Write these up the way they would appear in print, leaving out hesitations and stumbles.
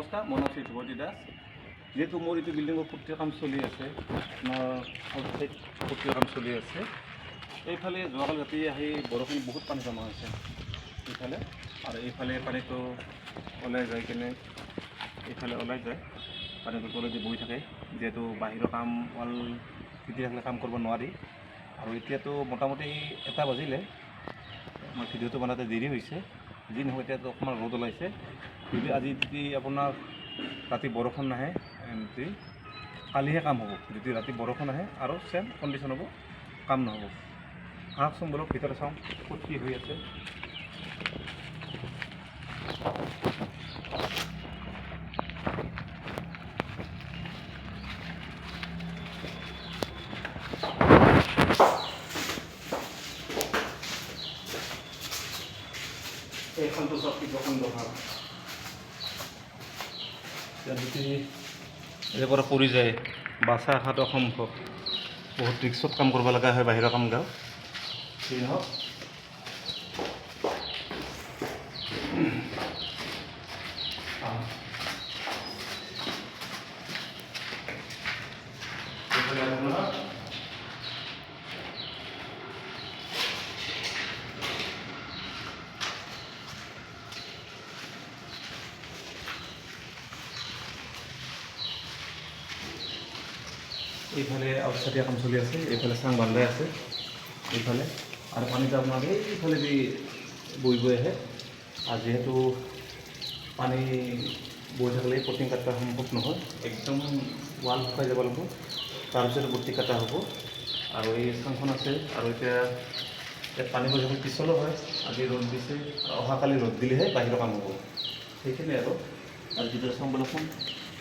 নমস্কাৰ, মোৰ নাম শ্ৰী ধ্ৰুৱজ্যোতি দাস। যিহেতু মোৰ এইটো বিল্ডিঙৰ পুট্টিৰ কাম চলি আছে, আউটসাইড পুট্টিৰ কাম চলি আছে। এইফালে যোৱাকালি ৰাতি আহি বৰষুণ বহুত পানী জমা হৈছে এইফালে, আৰু এইফালে পানীটো ওলাই যায় কিনে এইফালে ওলাই যায়, পানীটো তলেদি বৈ থাকে। যিহেতু বাহিৰৰ কাম ৱাল তিতি থাকিলে কাম কৰিব নোৱাৰি, আৰু এতিয়াতো মোটামুটি 1 বাজিলে। আমাৰ ভিডিঅ'টো বনাওঁতে দেৰি হৈছে, যি নহয় এতিয়াতো অকণমান ৰ'দ ওলাইছে। যদি আপোনাৰ ৰাতি বৰষুণ নাহে, কালিহে কাম হ'ব। যদি ৰাতি বৰষুণ আহে আৰু চেম কণ্ডিশ্যন হ'ব, কাম নহ'ব। আহকচোন বলক ভিতৰত চাওঁ ক'ত কি হৈ আছে। এইখনটো চব কিখন দোকান যদি ইয়াৰ পৰা পৰি যায়, বাচা অহাটো অসম্ভৱ। বহুত ৰিক্সত কাম কৰিব লগা হয় বাহিৰৰ কাম গাঁও। যি নহওক এইফালে আউটসাইডে কাম চলি আছে, এইফালে চাং বান্ধাই আছে এইফালে, আৰু পানীটো আপোনাৰ এইফালে দি বৈ আহে। আৰু যিহেতু পানী বৈ থাকিলে পটিং কাটা সম্ভৱ নহয়, একদম ৱাল শুকাই যাব লাগিব, তাৰপিছত পটি কটা হ'ব। আৰু এই চাংখন আছে, আৰু এতিয়া ইয়াত পানী বৈ থাকিলে পিছলো হয়। আজি ৰ'দ দিছে, অহাকালি ৰ'দ দিলেহে বাহিৰৰ কাম হ'ব। সেইখিনিয়ে আৰু যিটো চাং বোলাচোন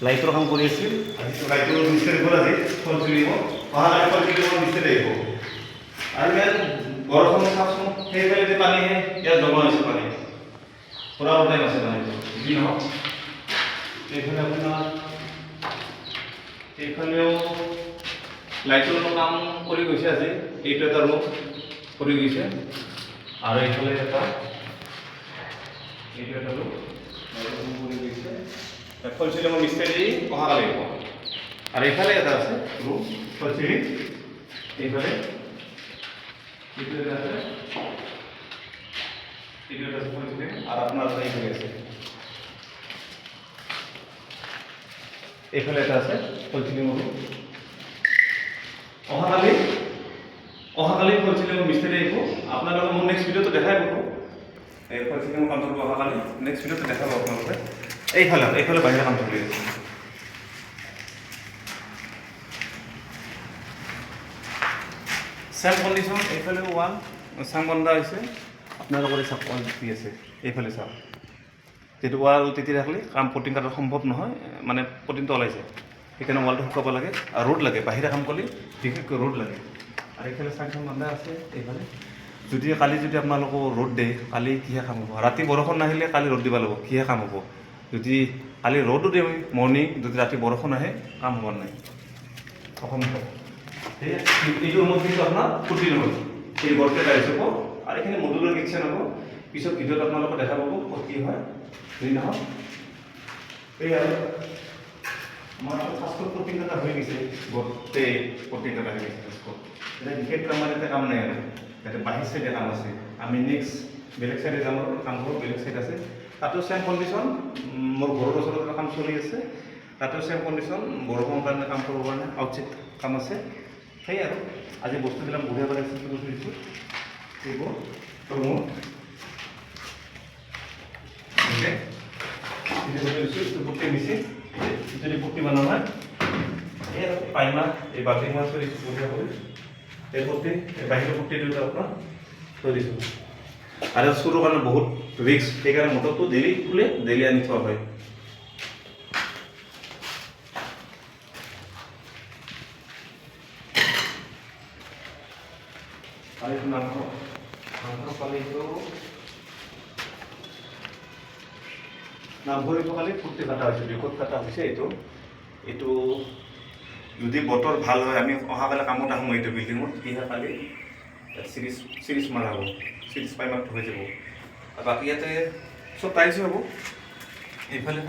লাইটৰ কাম কৰি আছিল, লাইটৰ মিস্ত্ৰী গ'ল, আজি ফল চুলিব, অহাকালি ফল চুলিব মিস্ত্ৰী আহিব। আৰু ইয়াত বৰষুণ চাওকচোন, সেইফালে পানীহে ইয়াত জমা হৈছে, পানী পুৰা ওলাই আছে পানীটো। যি নহওক এইফালে আপোনাৰ এইফালেও লাইটৰ কাম কৰি গৈছে আজি, এইটো এটা ৰুম কৰি গৈছে, আৰু এইফালে এইটো এটা ৰুম কৰি গৈছে। ফল চিলিঙৰ মিস্ত্ৰী অহাকালি আহিব। আৰু এইফালে এটা আছে ৰুম ফল চিলিং, এইফালে এইটো এটা আছে, এইটো এটা আছে ফল চিলিং, আৰু আপোনাৰ এইফালে আছে, এইফালে এটা আছে ফল চিলিঙৰ ৰুম। অহাকালি ফল চিলিঙৰ মিস্ত্ৰী আহিব। আপোনালোকে মোৰ নেক্সট ভিডিঅ'টো দেখাই পাব, এই ফল চিলিঙৰ কাম কৰিব অহাকালি নেক্সট ভিডিঅ'টো দেখাব আপোনালোকে। এইফালে বাহিৰৰ কাম চলি আছে। চেম কণ্ডিশ্যন, এইফালেও ৱাল চাং বন্ধা হৈছে। আপোনালোকৰ চাওক ৱাল তিতি আছে, এইফালে চাওক, যিটো ৱাল তিতি থাকিলে কাম পটিং কাটা সম্ভৱ নহয়, মানে পটিংটো ওলাইছে। সেইকাৰণে ৱালটো শুকাব লাগে, আৰু ৰ'দ লাগে, বাহিৰা কাম কৰিলে বিশেষকৈ ৰ'দ লাগে। আৰু এইফালে চাংখন বন্ধা আছে। এইফালে কালি যদি আপোনালোকৰ ৰ'দ দিয়ে, কালি কিহে কাম হ'ব? ৰাতি বৰষুণ নাহিলে কালি ৰ'দ দিব লাগিব, কিহে কাম হ'ব? যদি কালি ৰ'দো দিয়ে মৰ্ণিং, যদি ৰাতি বৰষুণ আহে, কাম হ'ব নাই, অসম্ভৱ। এইটো ৰুমত কিন্তু আপোনাৰ ফুটি নহয়, এই গড়তে টাইলছ হ'ব, আৰু এইখিনি মডুলাৰ কিটচেন হ'ব। পিছত ভিডিঅ'ত আপোনালোকে দেখা পাব ক'ত কি হয়। যদি নহওক এই আৰু আমাৰ ফাষ্টফুড পটিং কটা হৈ গৈছে, গোটেই পটিং কটা হৈ গৈছে ফাষ্টফুড। এতিয়া বিশেষ আমাৰ এতিয়া কাম নাই, আৰু ইয়াতে বাহিৰ চাইডে কাম আছে। আমি নেক্সট বেলেগ চাইডে যাম, কাম কৰোঁ, বেলেগ চাইড আছে, তাতেও চেম কণ্ডিশ্যন। মোৰ ঘৰৰ ওচৰত কাম চলি আছে, তাতেও চেম কণ্ডিশ্যন, বৰষুণৰ কাৰণে কাম কৰিবৰ কাৰণে আউটচাইড কাম আছে। সেই আৰু আজি বস্তুবিলাক বঢ়িয়া পেলাই চেষ্টা কৰি দিছোঁ। এইবোৰ ৰুমত পুট্টি মেচিন, যদি পুট্টি বনোৱা হয়, এই আৰু পাইমা এই বাল্টিং মাছ কৰি দিছোঁ বঢ়িয়া কৰি। এই পুট্টি বাহিৰৰ পুট্টিটো আপোনাৰ থৈ দিছোঁ। আৰু চুৰৰ কাৰণে বহুত ৰিক্স, সেইকাৰণে মটৰটো ডেইলি খুলে, ডেইলি আনি থোৱা হয়। আৰু এইটো মাংস পালিটো নামঘৰীটো কালি ফুৰ্তি কটা হৈছে, বিকট কটা হৈছে। এইটো যদি বতৰ ভাল হয়, আমি অহাকালি কামত আহোঁ। এইটো বিল্ডিঙত কিহে কালি চিৰিজ মাৰা হ'ব, চিৰিজ পাইমাৰটো হৈ যাব। আৰু বাকী ইয়াতে চব টাইলছে হ'ব এইফালে।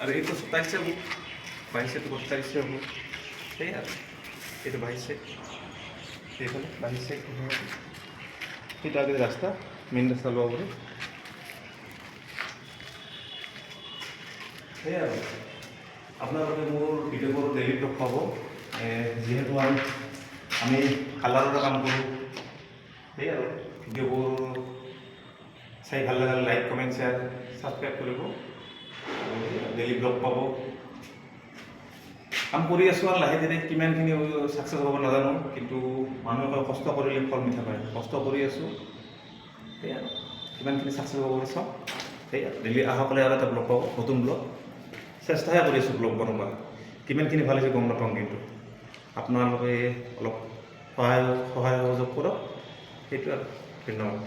আৰু এইটো 27 হ'ব, 22 27 হ'ব, সেই আৰু এইটো 22 এইফালে 22 সেইটো আগে ৰাস্তা মেইন ৰাস্তা লোৱা বুলি সেই আৰু আপোনালোকে মোৰ ভিডিঅ'বোৰ ডেইলি লগ পাব। যিহেতু আমি কালাৰৰ কাম কৰোঁ, সেই আৰু ভিডিঅ'বোৰ চাই ভাল লাগে লাইক কমেণ্ট শ্বেয়াৰ ছাবস্ক্ৰাইব কৰিব, ডেইলি ব্লগ পাব। কাম কৰি আছোঁ আৰু লাহে ধীৰে কিমানখিনি ছাকচেছ হ'ব নাজানো, কিন্তু মানুহে কষ্ট কৰিলে ফল মিঠা পায়। কষ্ট কৰি আছোঁ, সেই আৰু কিমানখিনি ছাকচেছ হ'ব বুলি চাওঁ। সেই ডেইলি আহকলে আৰু এটা ব্লগ পাব, নতুন ব্লগ। চেষ্টাহে কৰি আছোঁ ব্লগ বনাব, কিমানখিনি ভাল হৈছে গম নাপাওঁ, কিন্তু আপোনালোকে অলপ সহায় সহযোগ কৰক, সেইটো আৰু ধন্যবাদ।